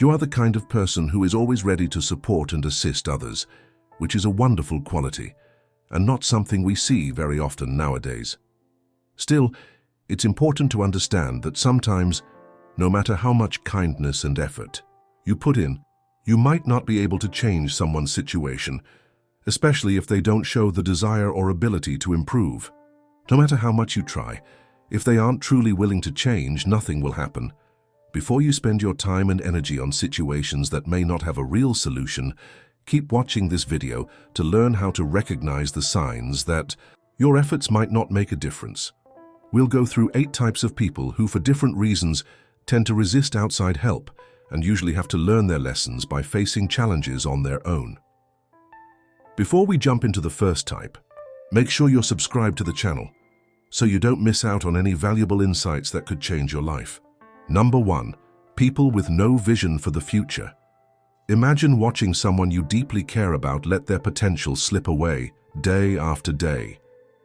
You are the kind of person who is always ready to support and assist others, which is a wonderful quality, and not something we see very often nowadays. Still, it's important to understand that sometimes, no matter how much kindness and effort you put in, you might not be able to change someone's situation, especially if they don't show the desire or ability to improve. No matter how much you try, if they aren't truly willing to change, nothing will happen. Before you spend your time and energy on situations that may not have a real solution, keep watching this video to learn how to recognize the signs that your efforts might not make a difference. We'll go through 8 types of people who, for different reasons, tend to resist outside help and usually have to learn their lessons by facing challenges on their own. Before we jump into the first type, make sure you're subscribed to the channel so you don't miss out on any valuable insights that could change your life. Number 1. People with no vision for the future. Imagine watching someone you deeply care about let their potential slip away day after day.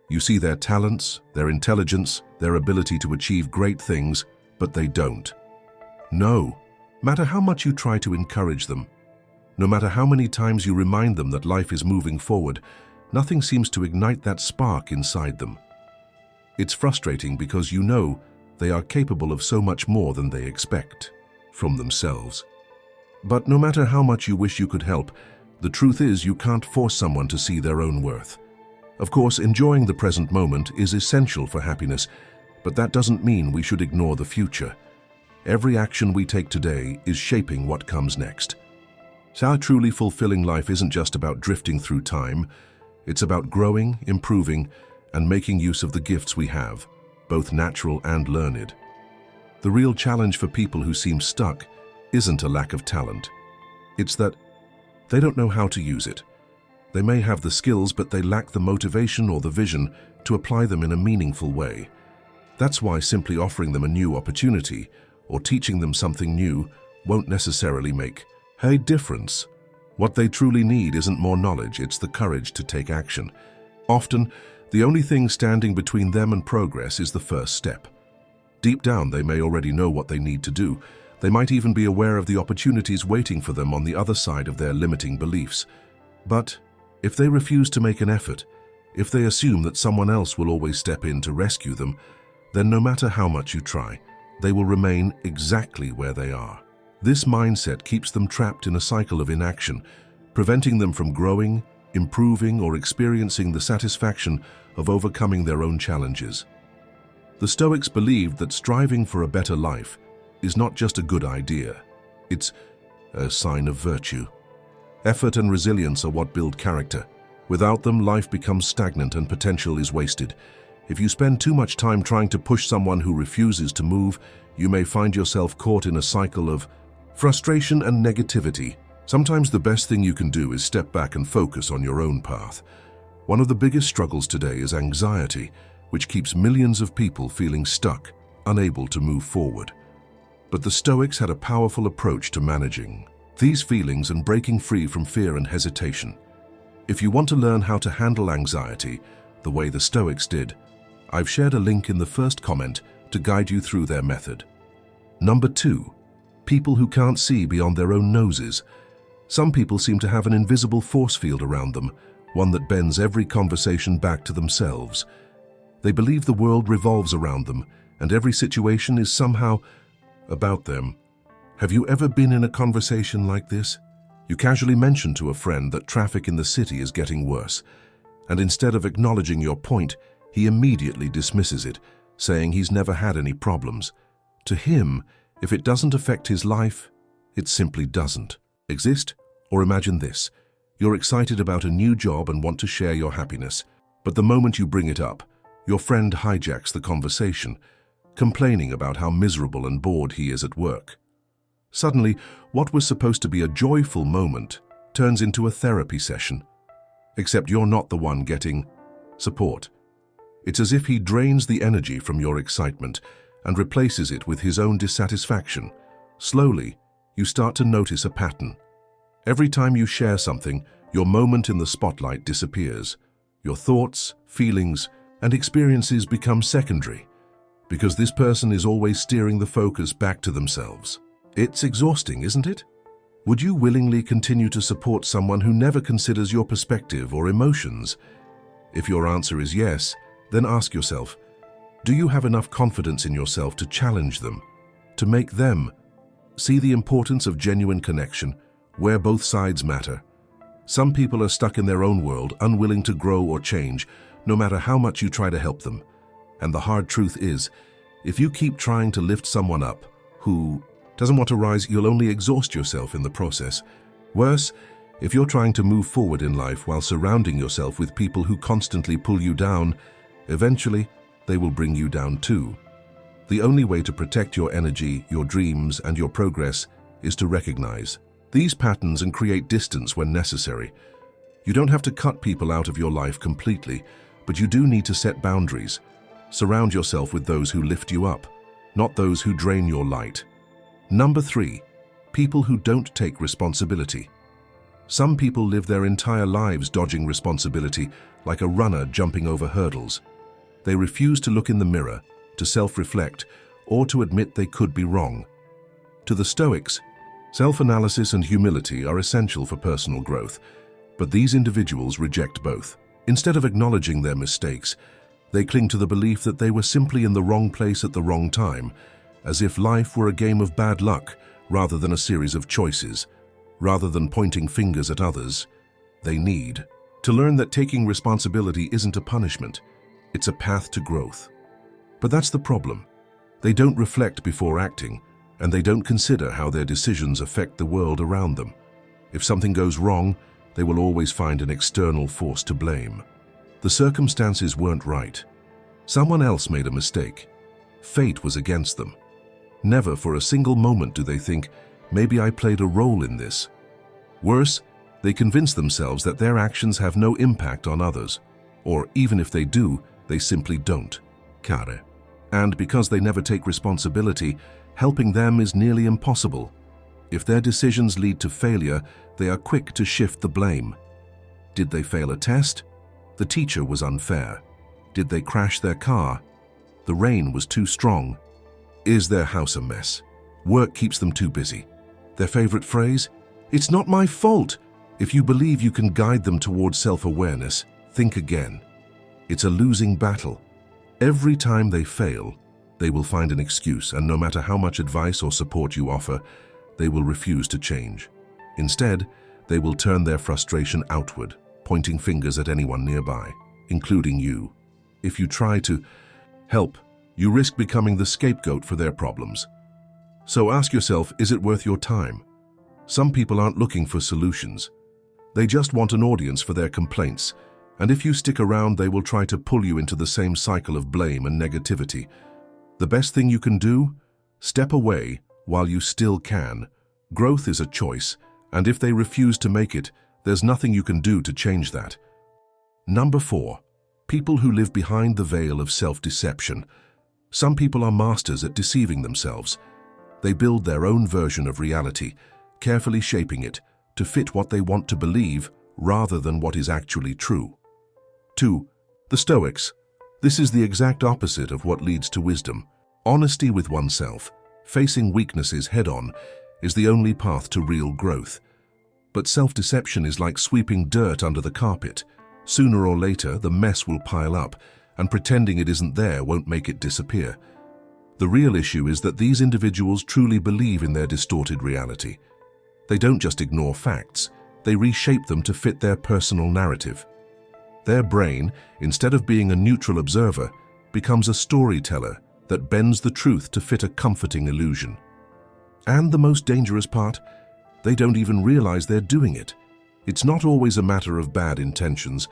You see their talents, their intelligence, their ability to achieve great things, but they don't. No matter how much you try to encourage them, no matter how many times you remind them that life is moving forward, nothing seems to ignite that spark inside them. It's frustrating because you know they are capable of so much more than they expect from themselves. But no matter how much you wish you could help, the truth is you can't force someone to see their own worth. Of course, enjoying the present moment is essential for happiness, but that doesn't mean we should ignore the future. Every action we take today is shaping what comes next. So a truly fulfilling life isn't just about drifting through time. It's about growing, improving, and making use of the gifts we have, both natural and learned. The real challenge for people who seem stuck isn't a lack of talent. It's that they don't know how to use it. They may have the skills, but they lack the motivation or the vision to apply them in a meaningful way. That's why simply offering them a new opportunity or teaching them something new won't necessarily make a difference. What they truly need isn't more knowledge, it's the courage to take action. Often, the only thing standing between them and progress is the first step. Deep down, they may already know what they need to do. They might even be aware of the opportunities waiting for them on the other side of their limiting beliefs. But if they refuse to make an effort, if they assume that someone else will always step in to rescue them, then no matter how much you try, they will remain exactly where they are. This mindset keeps them trapped in a cycle of inaction, preventing them from growing, improving, or experiencing the satisfaction of overcoming their own challenges. The Stoics believed that striving for a better life is not just a good idea, it's a sign of virtue. Effort and resilience are what build character. Without them, life becomes stagnant and potential is wasted. If you spend too much time trying to push someone who refuses to move, you may find yourself caught in a cycle of frustration and negativity. Sometimes the best thing you can do is step back and focus on your own path. One of the biggest struggles today is anxiety, which keeps millions of people feeling stuck, unable to move forward. But the Stoics had a powerful approach to managing these feelings and breaking free from fear and hesitation. If you want to learn how to handle anxiety the way the Stoics did, I've shared a link in the first comment to guide you through their method. Number 2. People who can't see beyond their own noses. Some people seem to have an invisible force field around them, one that bends every conversation back to themselves. They believe the world revolves around them, and every situation is somehow about them. Have you ever been in a conversation like this? You casually mention to a friend that traffic in the city is getting worse, and instead of acknowledging your point, he immediately dismisses it, saying he's never had any problems. To him, if it doesn't affect his life, it simply doesn't exist. Or imagine this: you're excited about a new job and want to share your happiness, but the moment you bring it up, your friend hijacks the conversation, complaining about how miserable and bored he is at work. Suddenly, what was supposed to be a joyful moment turns into a therapy session. Except you're not the one getting support. It's as if he drains the energy from your excitement and replaces it with his own dissatisfaction. Slowly, you start to notice a pattern. Every time you share something, your moment in the spotlight disappears. Your thoughts, feelings, and experiences become secondary, because this person is always steering the focus back to themselves. It's exhausting, isn't it? Would you willingly continue to support someone who never considers your perspective or emotions? If your answer is yes, then ask yourself, do you have enough confidence in yourself to challenge them, to make them see the importance of genuine connection, where both sides matter? Some people are stuck in their own world, unwilling to grow or change, no matter how much you try to help them. And the hard truth is, if you keep trying to lift someone up who doesn't want to rise, you'll only exhaust yourself in the process. Worse, if you're trying to move forward in life while surrounding yourself with people who constantly pull you down, eventually they will bring you down too. The only way to protect your energy, your dreams, and your progress is to recognize these patterns and create distance when necessary. You don't have to cut people out of your life completely, but you do need to set boundaries. Surround yourself with those who lift you up, not those who drain your light. Number 3, people who don't take responsibility. Some people live their entire lives dodging responsibility, like a runner jumping over hurdles. They refuse to look in the mirror, to self-reflect, or to admit they could be wrong. To the Stoics, self-analysis and humility are essential for personal growth, but these individuals reject both. Instead of acknowledging their mistakes, they cling to the belief that they were simply in the wrong place at the wrong time, as if life were a game of bad luck rather than a series of choices. Rather than pointing fingers at others, they need to learn that taking responsibility isn't a punishment, it's a path to growth. But that's the problem. They don't reflect before acting, and they don't consider how their decisions affect the world around them. If something goes wrong, they will always find an external force to blame. The circumstances weren't right. Someone else made a mistake. Fate was against them. Never for a single moment do they think, maybe I played a role in this. Worse, they convince themselves that their actions have no impact on others, or even if they do, they simply don't. Care. And because they never take responsibility, helping them is nearly impossible. If their decisions lead to failure, they are quick to shift the blame. Did they fail a test? The teacher was unfair. Did they crash their car? The rain was too strong. Is their house a mess? Work keeps them too busy. Their favorite phrase? It's not my fault. If you believe you can guide them towards self-awareness, think again. It's a losing battle. Every time they fail, they will find an excuse, and no matter how much advice or support you offer, they will refuse to change. Instead, they will turn their frustration outward, pointing fingers at anyone nearby, including you. If you try to help, you risk becoming the scapegoat for their problems. So ask yourself, is it worth your time? Some people aren't looking for solutions. They just want an audience for their complaints, and if you stick around, they will try to pull you into the same cycle of blame and negativity. The best thing you can do? Step away while you still can. Growth is a choice, and if they refuse to make it, there's nothing you can do to change that. Number 4, people who live behind the veil of self-deception. Some people are masters at deceiving themselves. They build their own version of reality, carefully shaping it to fit what they want to believe rather than what is actually true. 2. The Stoics. This is the exact opposite of what leads to wisdom. Honesty with oneself, facing weaknesses head-on, is the only path to real growth. But self-deception is like sweeping dirt under the carpet. Sooner or later, the mess will pile up, and pretending it isn't there won't make it disappear. The real issue is that these individuals truly believe in their distorted reality. They don't just ignore facts, they reshape them to fit their personal narrative. Their brain, instead of being a neutral observer, becomes a storyteller that bends the truth to fit a comforting illusion. And the most dangerous part, they don't even realize they're doing it. It's not always a matter of bad intentions.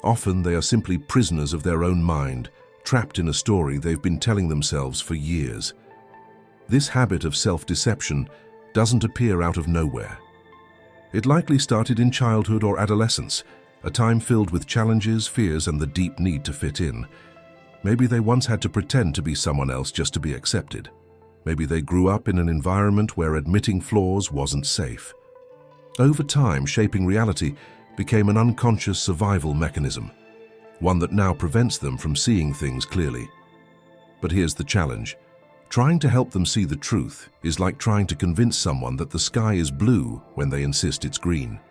Often they are simply prisoners of their own mind, trapped in a story they've been telling themselves for years. This habit of self-deception doesn't appear out of nowhere. It likely started in childhood or adolescence, a time filled with challenges, fears, and the deep need to fit in. Maybe they once had to pretend to be someone else just to be accepted. Maybe they grew up in an environment where admitting flaws wasn't safe. Over time, shaping reality became an unconscious survival mechanism, one that now prevents them from seeing things clearly. But here's the challenge. Trying to help them see the truth is like trying to convince someone that the sky is blue when they insist it's green.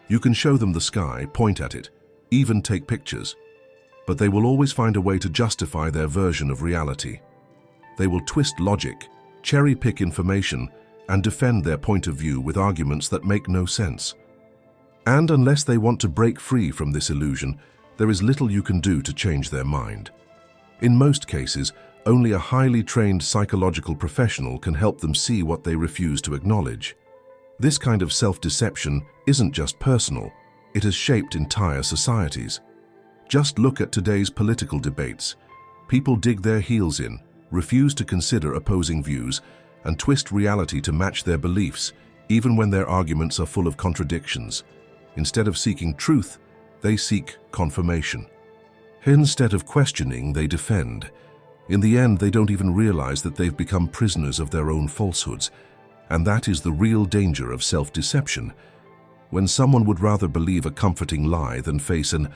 You can show them the sky, point at it, even take pictures, but they will always find a way to justify their version of reality. They will twist logic, cherry-pick information, and defend their point of view with arguments that make no sense. And unless they want to break free from this illusion, there is little you can do to change their mind. In most cases, only a highly trained psychological professional can help them see what they refuse to acknowledge. This kind of self-deception isn't just personal, it has shaped entire societies. Just look at today's political debates. People dig their heels in, refuse to consider opposing views, and twist reality to match their beliefs, even when their arguments are full of contradictions. Instead of seeking truth, they seek confirmation. Instead of questioning, they defend. In the end, they don't even realize that they've become prisoners of their own falsehoods, and that is the real danger of self-deception. When someone would rather believe a comforting lie than face an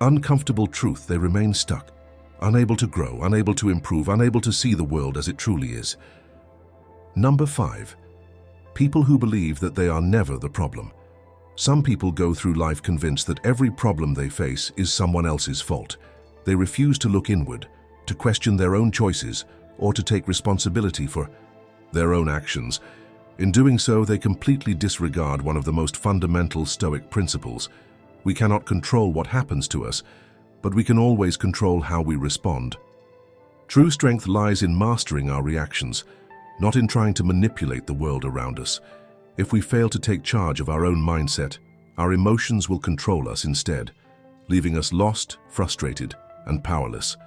uncomfortable truth, they remain stuck, unable to grow, unable to improve, unable to see the world as it truly is. Number 5. People who believe that they are never the problem. Some people go through life convinced that every problem they face is someone else's fault. They refuse to look inward, to question their own choices, or to take responsibility for their own actions. In doing so, they completely disregard one of the most fundamental Stoic principles. We cannot control what happens to us, but we can always control how we respond. True strength lies in mastering our reactions, not in trying to manipulate the world around us. If we fail to take charge of our own mindset, our emotions will control us instead, leaving us lost, frustrated, and powerless.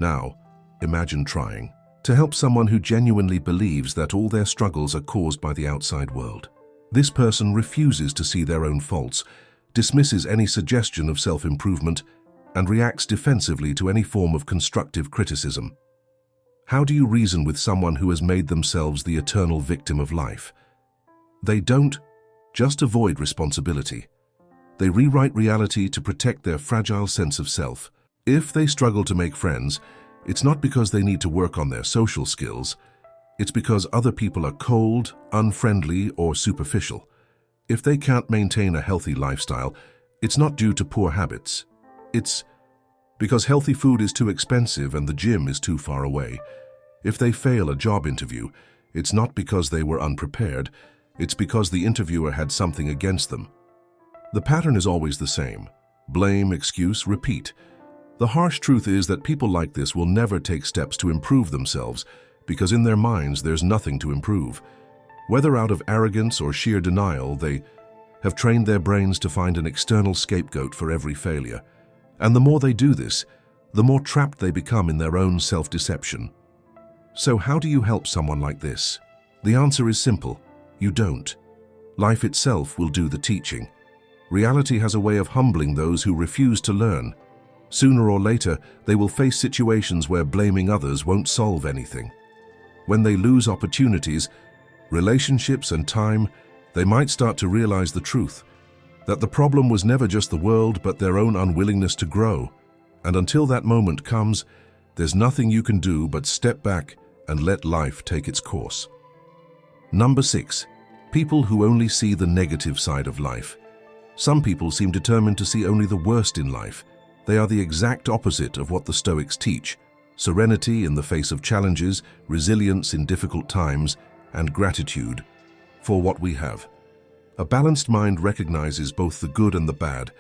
Now, imagine trying to help someone who genuinely believes that all their struggles are caused by the outside world. This person refuses to see their own faults, dismisses any suggestion of self-improvement, and reacts defensively to any form of constructive criticism. How do you reason with someone who has made themselves the eternal victim of life? They don't just avoid responsibility. They rewrite reality to protect their fragile sense of self. If they struggle to make friends, it's not because they need to work on their social skills. It's because other people are cold, unfriendly, or superficial. If they can't maintain a healthy lifestyle, it's not due to poor habits. It's because healthy food is too expensive and the gym is too far away. If they fail a job interview, it's not because they were unprepared. It's because the interviewer had something against them. The pattern is always the same. Blame, excuse, repeat. The harsh truth is that people like this will never take steps to improve themselves because in their minds there's nothing to improve. Whether out of arrogance or sheer denial, they have trained their brains to find an external scapegoat for every failure. And the more they do this, the more trapped they become in their own self-deception. So how do you help someone like this? The answer is simple. You don't. Life itself will do the teaching. Reality has a way of humbling those who refuse to learn. Sooner or later, they will face situations where blaming others won't solve anything. When they lose opportunities, relationships, and time, they might start to realize the truth, that the problem was never just the world but their own unwillingness to grow. And until that moment comes, there's nothing you can do but step back and let life take its course. Number 6. People who only see the negative side of life. Some people seem determined to see only the worst in life. They are the exact opposite of what the Stoics teach: serenity in the face of challenges, resilience in difficult times, and gratitude for what we have. A balanced mind recognizes both the good and the bad,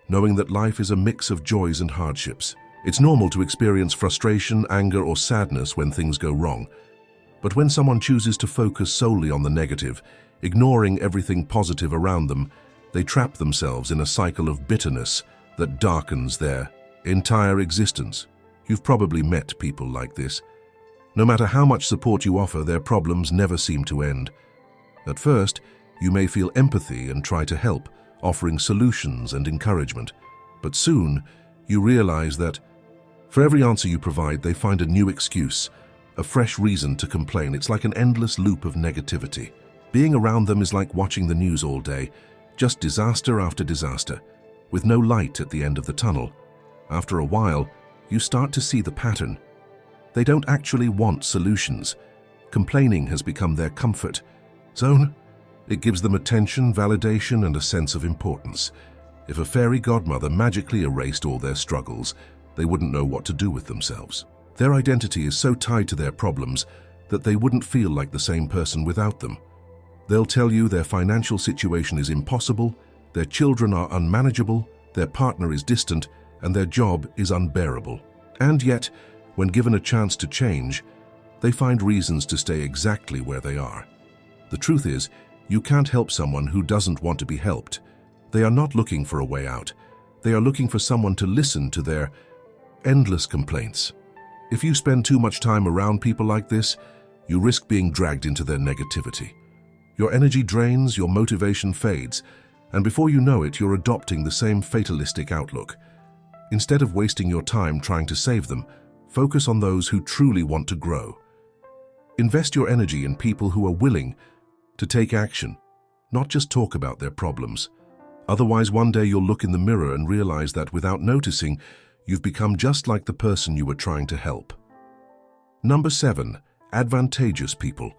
knowing that life is a mix of joys and hardships. It's normal to experience frustration, anger, or sadness when things go wrong. But when someone chooses to focus solely on the negative, ignoring everything positive around them, they trap themselves in a cycle of bitterness that darkens their entire existence. You've probably met people like this. No matter how much support you offer, their problems never seem to end. At first, you may feel empathy and try to help, offering solutions and encouragement. But soon, you realize that for every answer you provide, they find a new excuse, a fresh reason to complain. It's like an endless loop of negativity. Being around them is like watching the news all day, just disaster after disaster, with no light at the end of the tunnel. After a while, you start to see the pattern. They don't actually want solutions. Complaining has become their comfort zone. It gives them attention, validation, and a sense of importance. If a fairy godmother magically erased all their struggles, they wouldn't know what to do with themselves. Their identity is so tied to their problems that they wouldn't feel like the same person without them. They'll tell you their financial situation is impossible, their children are unmanageable, their partner is distant, and their job is unbearable. And yet, when given a chance to change, they find reasons to stay exactly where they are. The truth is, you can't help someone who doesn't want to be helped. They are not looking for a way out. They are looking for someone to listen to their endless complaints. If you spend too much time around people like this, you risk being dragged into their negativity. Your energy drains, your motivation fades, and before you know it, you're adopting the same fatalistic outlook. Instead of wasting your time trying to save them, focus on those who truly want to grow. Invest your energy in people who are willing to take action, not just talk about their problems. Otherwise, one day you'll look in the mirror and realize that without noticing, you've become just like the person you were trying to help. Number 7. Advantageous people.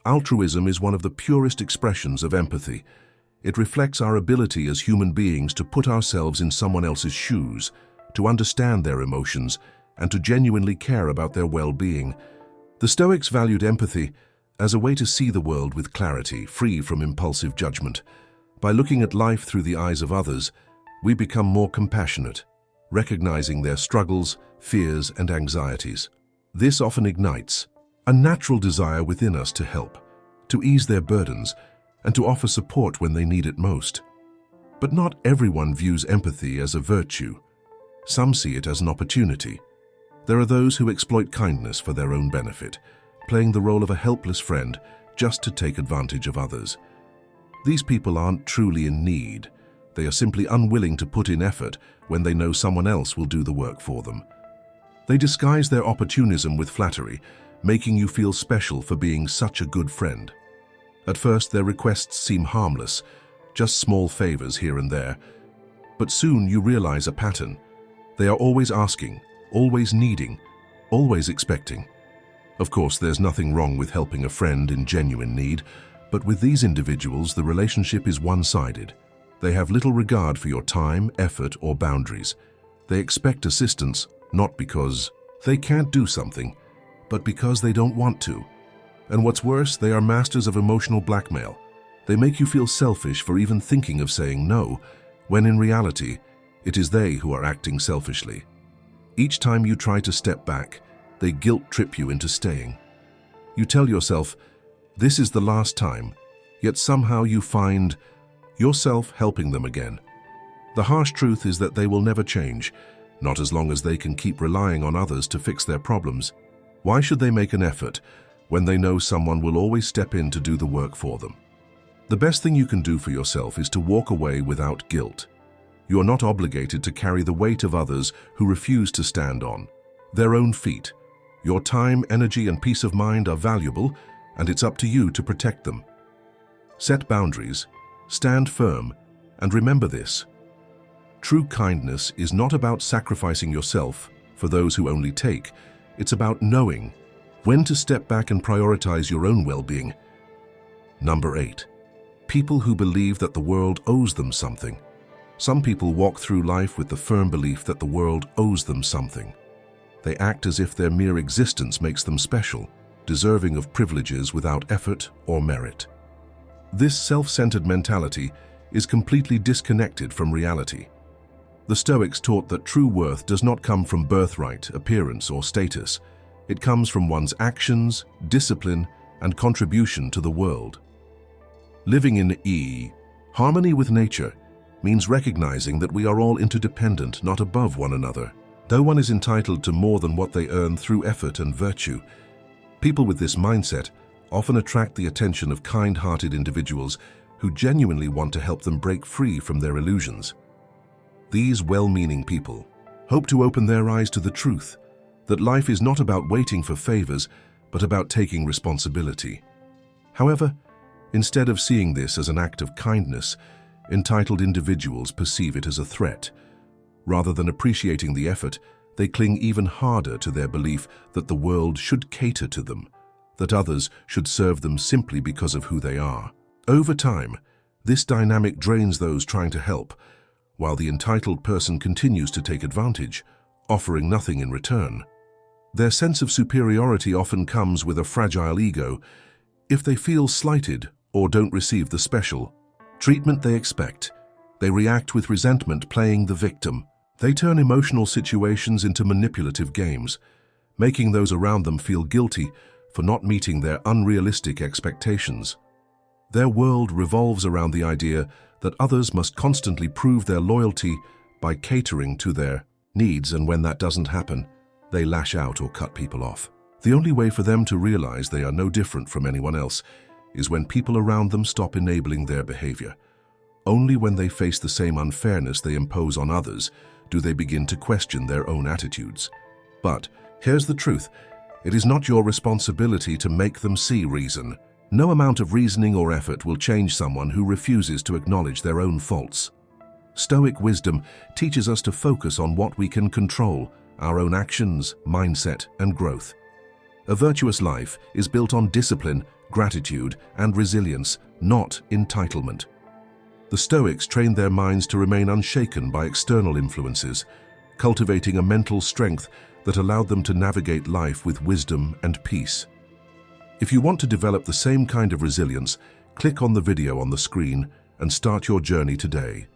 Altruism is one of the purest expressions of empathy. It reflects our ability as human beings to put ourselves in someone else's shoes, to understand their emotions, and to genuinely care about their well-being. The Stoics valued empathy as a way to see the world with clarity, free from impulsive judgment. By looking at life through the eyes of others, we become more compassionate, recognizing their struggles, fears, and anxieties. This often ignites a natural desire within us to help, to ease their burdens, and to offer support when they need it most. But not everyone views empathy as a virtue. Some see it as an opportunity. There are those who exploit kindness for their own benefit, playing the role of a helpless friend just to take advantage of others. These people aren't truly in need. They are simply unwilling to put in effort when they know someone else will do the work for them. They disguise their opportunism with flattery, making you feel special for being such a good friend. At first, their requests seem harmless, just small favors here and there. But soon you realize a pattern. They are always asking, always needing, always expecting. Of course, there's nothing wrong with helping a friend in genuine need, but with these individuals, the relationship is one-sided. They have little regard for your time, effort, or boundaries. They expect assistance, not because they can't do something, but because they don't want to. And what's worse, they are masters of emotional blackmail. They make you feel selfish for even thinking of saying no, when in reality, it is they who are acting selfishly. Each time you try to step back, they guilt-trip you into staying. You tell yourself, this is the last time, yet somehow you find yourself helping them again. The harsh truth is that they will never change, not as long as they can keep relying on others to fix their problems. Why should they make an effort when they know someone will always step in to do the work for them? The best thing you can do for yourself is to walk away without guilt. You are not obligated to carry the weight of others who refuse to stand on their own feet. Your time, energy, and peace of mind are valuable, and it's up to you to protect them. Set boundaries, stand firm, and remember this. True kindness is not about sacrificing yourself for those who only take. It's about knowing when to step back and prioritize your own well-being. Number 8. People who believe that the world owes them something. Some people walk through life with the firm belief that the world owes them something. They act as if their mere existence makes them special, deserving of privileges without effort or merit. This self-centered mentality is completely disconnected from reality. The Stoics taught that true worth does not come from birthright, appearance, or status. It comes from one's actions, discipline, and contribution to the world. Living in harmony with nature means recognizing that we are all interdependent, not above one another. No one is entitled to more than what they earn through effort and virtue. People with this mindset often attract the attention of kind-hearted individuals who genuinely want to help them break free from their illusions. These well-meaning people hope to open their eyes to the truth that life is not about waiting for favors, but about taking responsibility. However, instead of seeing this as an act of kindness, entitled individuals perceive it as a threat. Rather than appreciating the effort, they cling even harder to their belief that the world should cater to them, that others should serve them simply because of who they are. Over time, this dynamic drains those trying to help, while the entitled person continues to take advantage, offering nothing in return. Their sense of superiority often comes with a fragile ego. If they feel slighted or don't receive the special treatment they expect, they react with resentment, playing the victim. They turn emotional situations into manipulative games, making those around them feel guilty for not meeting their unrealistic expectations. Their world revolves around the idea that others must constantly prove their loyalty by catering to their needs, and when that doesn't happen, they lash out or cut people off. The only way for them to realize they are no different from anyone else is when people around them stop enabling their behavior. Only when they face the same unfairness they impose on others do they begin to question their own attitudes. But here's the truth: it is not your responsibility to make them see reason. No amount of reasoning or effort will change someone who refuses to acknowledge their own faults. Stoic wisdom teaches us to focus on what we can control: our own actions, mindset, and growth. A virtuous life is built on discipline, gratitude, and resilience, not entitlement. The Stoics trained their minds to remain unshaken by external influences, cultivating a mental strength that allowed them to navigate life with wisdom and peace. If you want to develop the same kind of resilience, click on the video on the screen and start your journey today.